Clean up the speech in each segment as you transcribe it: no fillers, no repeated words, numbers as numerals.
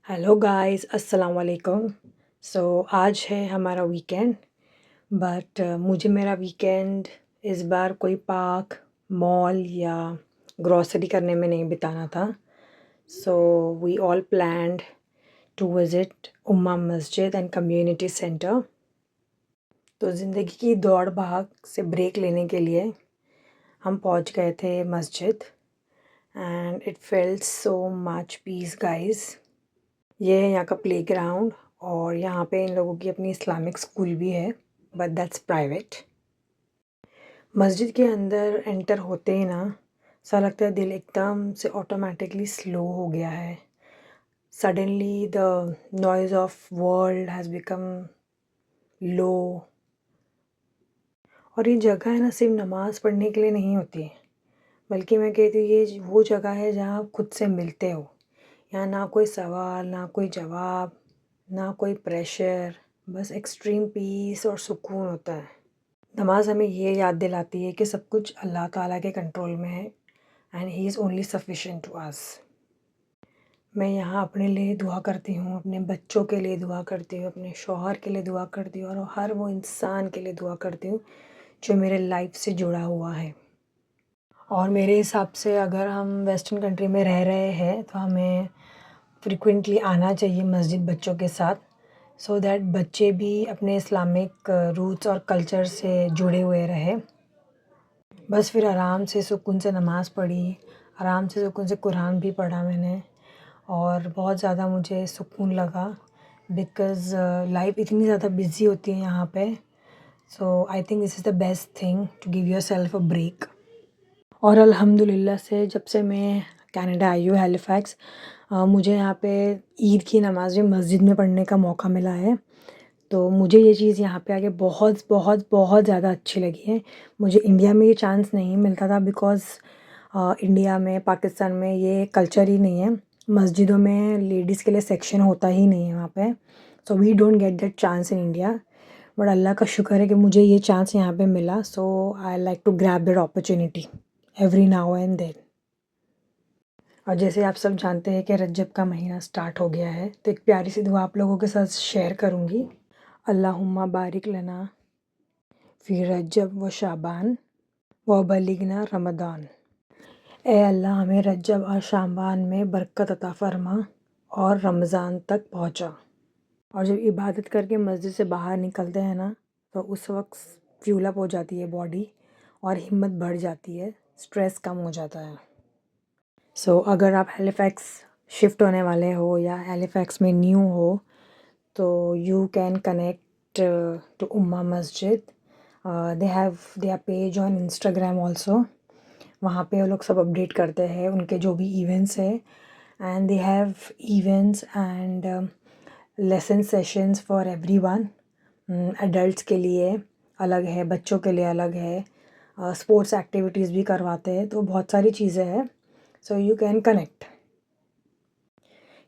Hello guys, अस्सलाम वालेकुम। आज है हमारा वीकेंड। बट मुझे मेरा वीकेंड इस बार कोई पार्क, मॉल या ग्रॉसरी करने में नहीं बिताना था। We all planned to visit Umma Masjid and community centre. तो ज़िंदगी की दौड़ भाग से ब्रेक लेने के लिए हम पहुंच गए थे मस्जिद and it felt so much peace guys. ये है यहाँ का प्लेग्राउंड और यहाँ पे इन लोगों की अपनी इस्लामिक स्कूल भी है, बट दैट्स प्राइवेट। मस्जिद के अंदर एंटर होते ही ना सा लगता है दिल एकदम से ऑटोमेटिकली स्लो हो गया है। Suddenly the noise of world has become low. और ये जगह है ना सिर्फ नमाज़ पढ़ने के लिए नहीं होती है, बल्कि मैं कहती हूँ ये वो जगह है जहाँ आप खुद से मिलते हो। यहाँ ना कोई सवाल, ना कोई जवाब, ना कोई प्रेशर, बस एक्सट्रीम पीस और सुकून होता है। नमाज हमें ये याद दिलाती है कि सब कुछ अल्लाह ताला के कंट्रोल में है and he is only sufficient to us. मैं यहाँ अपने लिए दुआ करती हूँ, अपने बच्चों के लिए दुआ करती हूँ, अपने शौहर के लिए दुआ करती हूँ और हर वो इंसान के लिए दुआ करती हूँ जो मेरे लाइफ से जुड़ा हुआ है। और मेरे हिसाब से अगर हम वेस्टर्न कंट्री में रह रहे हैं तो हमें फ्रिक्वेंटली आना चाहिए मस्जिद बच्चों के साथ, सो दैट बच्चे भी अपने इस्लामिक रूट्स और कल्चर से जुड़े हुए रहे। बस फिर आराम से सुकून से नमाज़ पढ़ी, आराम से सुकून से कुरान भी पढ़ा मैंने और बहुत ज़्यादा मुझे सुकून लगा बिकॉज़ लाइफ इतनी ज़्यादा बिज़ी होती है यहाँ पे। So I think this is the best thing to give yourself a break. और अल्हम्दुलिल्लाह से जब से मैं कनाडा आई हूँ हैलिफैक्स, मुझे यहाँ पे ईद की नमाज़ भी मस्जिद में पढ़ने का मौका मिला है। तो मुझे ये चीज़ यहाँ पे आके बहुत बहुत बहुत ज़्यादा अच्छी लगी है। मुझे इंडिया में ये चांस नहीं मिलता था बिकॉज़ इंडिया में, पाकिस्तान में ये कल्चर ही नहीं है। मस्जिदों में लेडीज़ के लिए सेक्शन होता ही नहीं है वहाँ पे। So we don't get that chance in India. But अल्लाह का शुक्र है कि मुझे ये चांस यहाँ पे मिला। So I like to grab that opportunity every now and then. और जैसे आप सब जानते हैं कि रजब का महीना स्टार्ट हो गया है, तो एक प्यारी सी दुआ आप लोगों के साथ शेयर करूँगी। अल्लाहुम्मा बारिक लना फ़ी रजब व शाबान व बलिगना रमदान। ए अल्लाह हमें रजब और शाबान में बरकत अता फ़रमा और रमज़ान तक पहुँचा। और जब इबादत करके मस्जिद से बाहर निकलते हैं ना, तो उस वक्त फ्यूल अप हो जाती है बॉडी और हिम्मत बढ़ जाती है, स्ट्रेस कम हो जाता है। अगर आप हैलिफैक्स शिफ्ट होने वाले हो या हैलिफैक्स में न्यू हो तो यू कैन कनेक्ट टू उम्मा मस्जिद। They have their page on Instagram also. वहाँ पे वो लोग सब अपडेट करते हैं उनके जो भी इवेंट्स है and they have events and lesson sessions for everyone. Adults के लिए अलग है, बच्चों के लिए अलग है, स्पोर्ट्स एक्टिविटीज़ भी करवाते हैं, तो बहुत सारी चीज़ें हैं। So you can connect.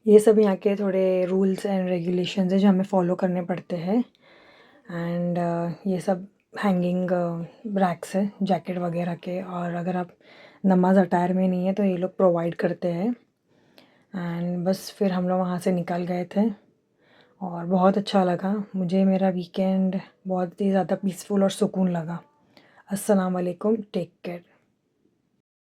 ये सब यहाँ के थोड़े रूल्स एंड रेगुलेशंस हैं जो हमें फॉलो करने पड़ते हैं। एंड ये सब हैंगिंग रैक्स है जैकेट वगैरह के, और अगर आप नमाज अटायर में नहीं है तो ये लोग प्रोवाइड करते हैं। एंड बस फिर हम लोग वहाँ से निकल गए थे और बहुत अच्छा लगा मुझे। मेरा वीकेंड बहुत ही ज़्यादा पीसफुल और सुकून लगा। अस्सलाम वालेकुम, टेक केयर।